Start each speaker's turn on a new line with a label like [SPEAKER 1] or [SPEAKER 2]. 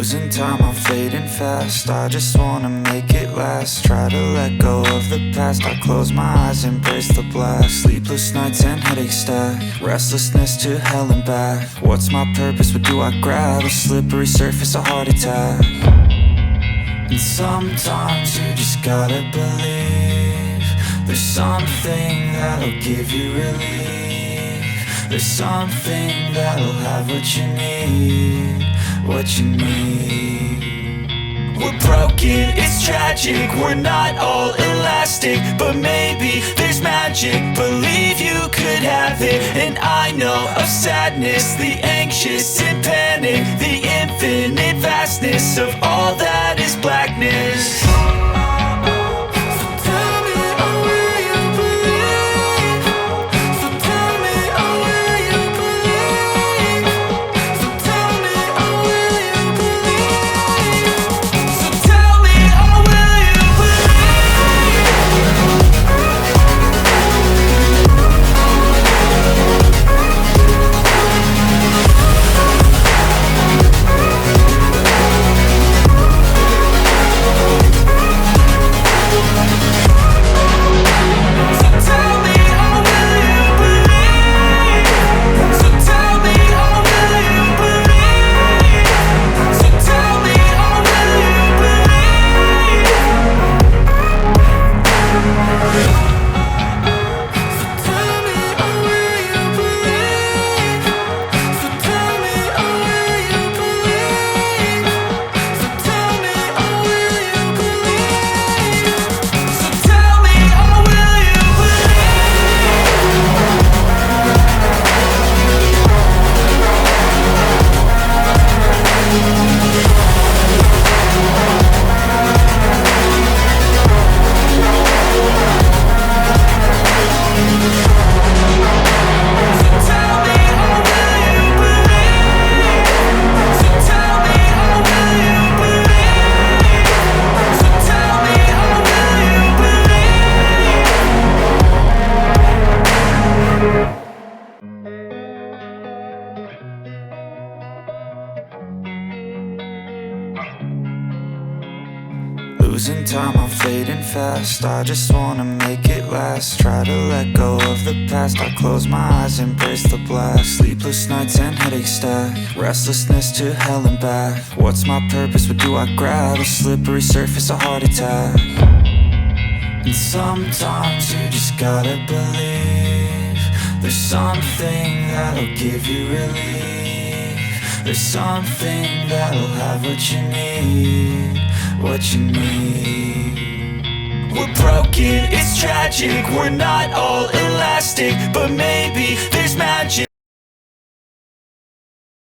[SPEAKER 1] Losing time, I'm fading fast. I just wanna make it last. Try to let go of the past. I close my eyes, embrace the blast. Sleepless nights and headaches stack. Restlessness to hell and back. What's my purpose? What do I grab? A slippery surface, a heart attack. And sometimes you just gotta believe there's something that'll give you relief. There's something that'll have what you need, what you need. We're broken, it's tragic, we're not all elastic, but maybe there's magic. Believe you could have it, and I know of sadness, the anxious and panic, the infinite vastness of all that is blackness. Losing time, I'm fading fast. I just wanna make it last. Try to let go of the past. I close my eyes, embrace the blast. Sleepless nights and headaches stack. Restlessness to hell and back. What's my purpose? What do I grab? A slippery surface, a heart attack. And sometimes you just gotta believe there's something that'll give you relief. There's something that'll have what you need, what you need. We're broken, it's tragic, we're not all elastic, but maybe there's magic.